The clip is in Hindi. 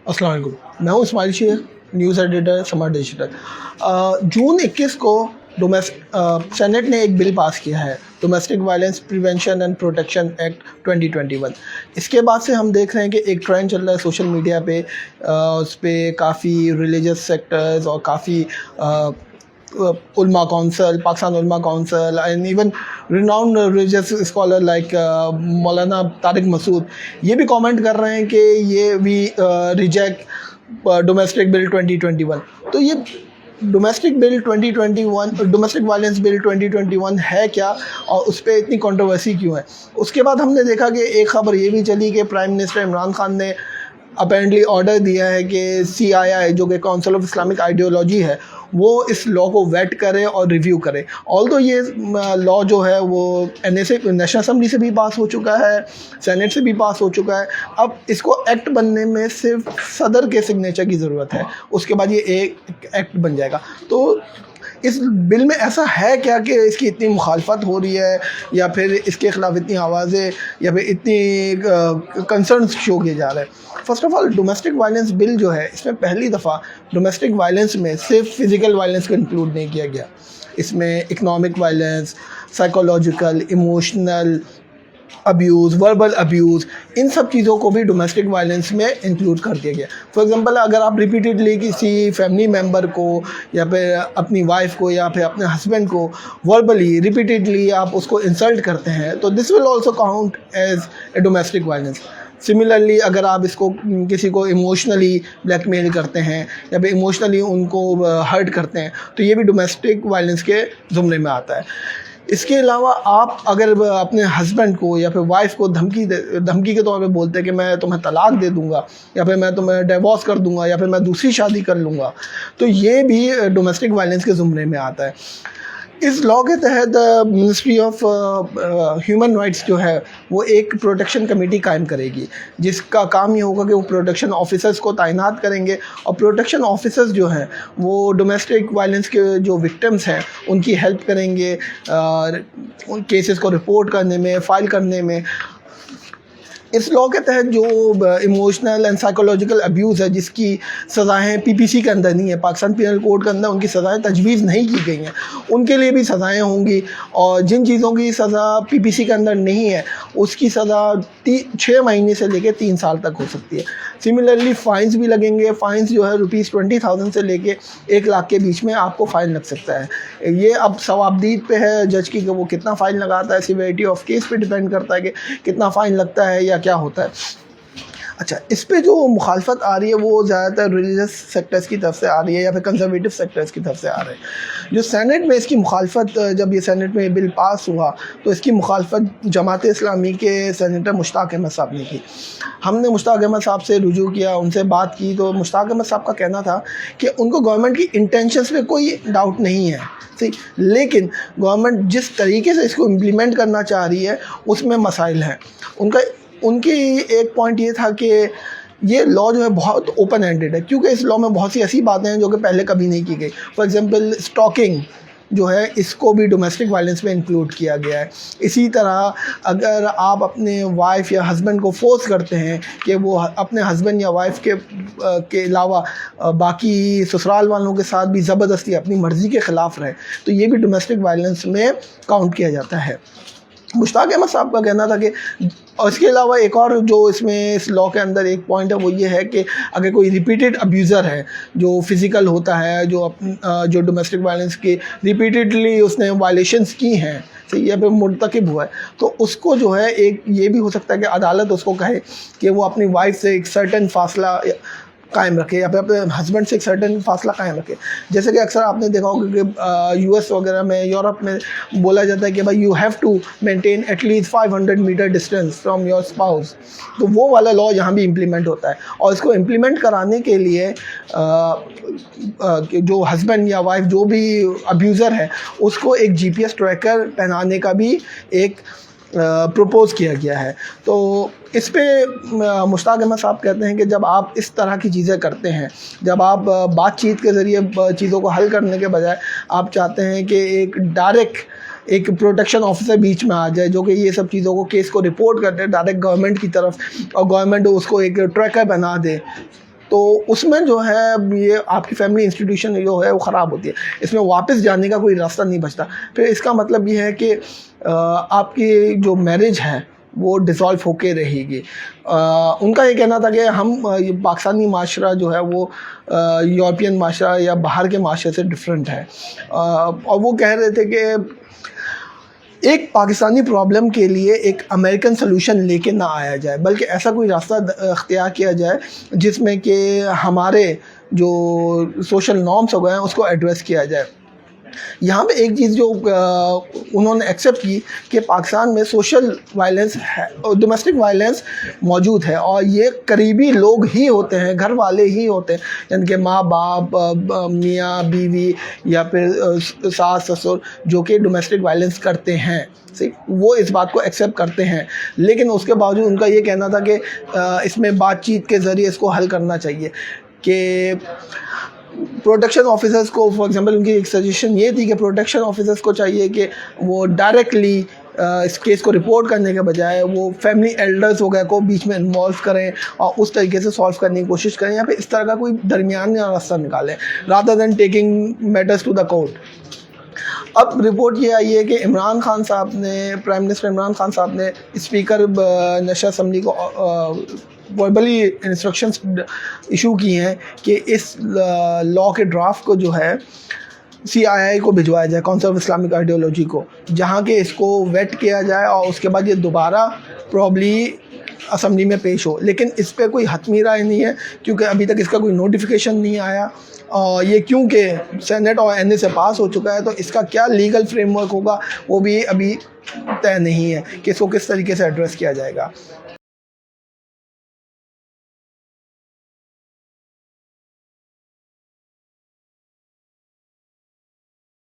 अस्सलाम वालेकुम। मैं हूँ Ismail Shaikh, news editor Smart Digital. June 21 को सेनेट ने एक बिल पास किया है, domestic violence prevention and protection act 2021। इसके बाद से हम देख रहे हैं कि एक ट्रेंड चल रहा है सोशल मीडिया पे। उस पर काफ़ी रिलीजियस सेक्टर्स और काफ़ी उलमा काउंसिल, पाकिस्तान उलमा council and even renowned religious scholar like मौलाना तारिक मसूद ये भी कमेंट कर रहे हैं कि ये भी रिजेक्ट डोमेस्टिक बिल 2021। तो ये domestic bill 2021, domestic violence bill 2021 है क्या और उस पर इतनी कंट्रोवर्सी क्यों है? उसके बाद हमने देखा कि एक ख़बर ये भी चली कि प्राइम मिनिस्टर इमरान खान ने अपेरेंटली ऑर्डर दिया है कि CII जो कि काउंसिल ऑफ इस्लामिक आइडियोलॉजी है वो इस लॉ को वेट करे और रिव्यू करे। ऑल्दो ये लॉ जो है वो नेशनल असेंबली से भी पास हो चुका है, सेनेट से भी पास हो चुका है। अब इसको एक्ट बनने में सिर्फ सदर के सिग्नेचर की ज़रूरत है, उसके बाद ये एक एक्ट बन जाएगा। तो इस बिल में ऐसा है क्या कि इसकी इतनी मुखालफत हो रही है या फिर इसके ख़िलाफ़ इतनी आवाज़ें या फिर इतनी कंसर्न शो किए जा रहे हैं? First of all domestic violence bill जो है इसमें पहली दफ़ा डोमेस्टिक वायलेंस में सिर्फ फ़िज़िकल वायलेंस को इंक्लूड नहीं किया गया। इसमें economic violence, psychological, emotional abuse, verbal abuse, इन सब चीज़ों को भी डोमेस्टिक वायलेंस में इंक्लूड कर दिया गया। फॉर एग्जांपल अगर आप रिपीटेडली किसी फैमिली मेम्बर को या फिर अपनी वाइफ को या फिर अपने हस्बैंड को वर्बली रिपीटेडली आप उसको इंसल्ट करते हैं तो this will also count as a domestic violence. Similarly अगर आप इसको किसी को इमोशनली ब्लैकमेल करते हैं या फिर इमोशनली उनको हर्ट करते हैं तो ये भी डोमेस्टिक वायलेंस के ज़ुमरे में आता है। इसके अलावा आप अगर अपने हस्बैंड को या फिर वाइफ को धमकी के तौर पे बोलते हैं कि मैं तुम्हें तलाक दे दूंगा या फिर मैं तुम्हें डिवोर्स कर दूंगा या फिर मैं दूसरी शादी कर लूँगा, तो ये भी डोमेस्टिक वायलेंस के ज़ुमरे में आता है। इस लॉ के तहत मिनिस्ट्री ऑफ ह्यूमन राइट्स जो है वो एक प्रोटेक्शन कमेटी कायम करेगी जिसका काम ये होगा कि वो प्रोटेक्शन ऑफिसर्स को तैनात करेंगे और प्रोटेक्शन ऑफिसर्स जो हैं वो डोमेस्टिक वायलेंस के जो विक्टिम्स हैं उनकी हेल्प करेंगे उन केसेस को रिपोर्ट करने में, फाइल करने में। इस लॉ के तहत जो इमोशनल एंड साइकोलॉजिकल अब्यूज़ है जिसकी सज़ाएँ PPC के अंदर नहीं है, पाकिस्तान पीनल कोड के अंदर उनकी सज़ाएँ तजवीज़ नहीं की गई हैं, उनके लिए भी सज़ाएँ होंगी। और जिन चीज़ों की सज़ा PPC के अंदर नहीं है उसकी सज़ा 6 महीने से लेकर 3 साल तक हो सकती है। सिमिलरली फ़ाइन्स भी लगेंगे। फ़ाइन्स जो है ₹20,000 से लेके 1 लाख के बीच में आपको फ़ाइन लग सकता है। ये अब सवाबदीद पे है जज की कि वो कितना फ़ाइन लगाता है, सिवियरिटी ऑफ केस पे डिपेंड करता है कि कितना फ़ाइन लगता है या क्या होता है। अच्छा, इस पे जो मुखालफत आ रही है वो ज़्यादातर रिलीजियस सेक्टर्स की तरफ से आ रही है या फिर कंजर्वेटिव सेक्टर्स की तरफ से आ रहे हैं। जो सेनेट में इसकी मुखालफत, जब ये सेनेट में बिल पास हुआ तो इसकी मुखालफत जमात इस्लामी के सेनेटर मुश्ताक अहमद साहब ने की। हमने मुश्ताक अहमद साहब से रुजू किया, उनसे बात की तो मुश्ताक अहमद साहब का कहना था कि उनको गवर्नमेंट की इंटेंशंस पे कोई डाउट नहीं है, सही, लेकिन गवर्नमेंट जिस तरीके से इसको इम्प्लीमेंट करना चाह रही है उसमें मसाइल हैं। उनकी एक पॉइंट ये था कि ये लॉ जो है बहुत ओपन एंडेड है क्योंकि इस लॉ में बहुत सी ऐसी बातें हैं जो कि पहले कभी नहीं की गई। फॉर एग्जांपल स्टॉकिंग जो है इसको भी डोमेस्टिक वायलेंस में इंक्लूड किया गया है। इसी तरह अगर आप अपने वाइफ या हस्बैंड को फोर्स करते हैं कि वो अपने हस्बैंड या वाइफ के अलावा बाकी ससुराल वालों के साथ भी ज़बरदस्ती अपनी मर्ज़ी के ख़िलाफ़ रहे तो ये भी डोमेस्टिक वायलेंस में काउंट किया जाता है। मुश्ताक अहमद साहब का कहना था कि और इसके अलावा एक और जो इसमें इस लॉ के अंदर एक पॉइंट है वो ये है कि अगर कोई रिपीटेड अब्यूज़र है जो फिज़िकल होता है, जो डोमेस्टिक वायलेंस के रिपीटेडली उसने वायलेशंस की हैं या फिर मुर्तकिब हुआ है तो उसको जो है एक ये भी हो सकता है कि अदालत उसको कहे कि वो अपनी वाइफ से एक सर्टेन फासला कायम रखे या फिर अपने हस्बैंड से एक सर्टेन फासला कायम रखे। जैसे कि अक्सर आपने देखा होगा कि US वगैरह में, यूरोप में बोला जाता है कि भाई you have to maintain at least 500 metre distance from your spouse. तो वो वाला लॉ यहाँ भी इम्प्लीमेंट होता है और इसको इम्प्लीमेंट कराने के लिए जो हस्बैंड या वाइफ जो भी अब्यूज़र है उसको एक GPS ट्रैकर पहनाने का भी एक प्रपोज़ किया गया है। तो इस पे मुश्ताक अहमद साहब कहते हैं कि जब आप इस तरह की चीज़ें करते हैं, जब आप बातचीत के ज़रिए चीज़ों को हल करने के बजाय आप चाहते हैं कि एक डायरेक्ट एक प्रोटेक्शन ऑफिसर बीच में आ जाए जो कि ये सब चीज़ों को, केस को रिपोर्ट कर दे डायरेक्ट गवर्नमेंट की तरफ और गवर्नमेंट उसको एक ट्रैकर बना दे, तो उसमें जो है ये आपकी फैमिली इंस्टीट्यूशन जो है वो ख़राब होती है, इसमें वापस जाने का कोई रास्ता नहीं बचता। फिर इसका मतलब ये है कि आपकी जो मैरिज है वो डिज़ोल्व होके रहेगी। उनका ये कहना था कि हम ये पाकिस्तानी माशरा जो है वो यूरोपियन माशरा या बाहर के माशरे से डिफरेंट है, और वो कह रहे थे कि एक पाकिस्तानी प्रॉब्लम के लिए एक अमेरिकन सलूशन लेके ना आया जाए, बल्कि ऐसा कोई रास्ता अख्तियार किया जाए जिसमें कि हमारे जो सोशल नॉर्म्स हो गए हैं उसको एड्रेस किया जाए। यहाँ पे एक चीज़ जो उन्होंने एक्सेप्ट की कि पाकिस्तान में सोशल वायलेंस है, डोमेस्टिक वायलेंस मौजूद है, और ये करीबी लोग ही होते हैं, घर वाले ही होते हैं, यानी कि माँ बाप, मियाँ बीवी या फिर सास ससुर, जो कि डोमेस्टिक वायलेंस करते हैं। वो इस बात को एक्सेप्ट करते हैं, लेकिन उसके बावजूद उनका ये कहना था कि इसमें बातचीत के ज़रिए इसको हल करना चाहिए। कि प्रोटेक्शन ऑफिसर्स को, फॉर एग्जांपल, उनकी एक सजेशन ये थी कि प्रोटेक्शन ऑफिसर्स को चाहिए कि वो डायरेक्टली इस केस को रिपोर्ट करने के बजाय वो फैमिली एल्डर्स वगैरह को बीच में इन्वॉल्व करें और उस तरीके से सॉल्व करने की कोशिश करें, या फिर इस तरह का कोई दरमियानी रास्ता निकालें rather than taking matters to the court. अब रिपोर्ट ये आई है कि इमरान खान साहब ने, प्राइम मिनिस्टर इमरान खान साहब ने स्पीकर नेशनल असम्बली को वर्बली इंस्ट्रक्शंस इशू की हैं कि इस लॉ के ड्राफ्ट को जो है CII को भिजवाया जाए, काउंसिल ऑफ इस्लामिक आइडियोलॉजी को, जहाँ के इसको वेट किया जाए और उसके बाद ये दोबारा प्रॉब्ली असम्बली में पेश हो। लेकिन इस पर कोई हतमी राय नहीं है, क्योंकि अभी तक इसका कोई नोटिफिकेशन नहीं आया, और ये क्योंकि सेनेट और NA से पास हो चुका है, तो इसका क्या लीगल फ्रेमवर्क होगा वो भी अभी तय नहीं है कि इसको किस तरीके से एड्रेस किया जाएगा।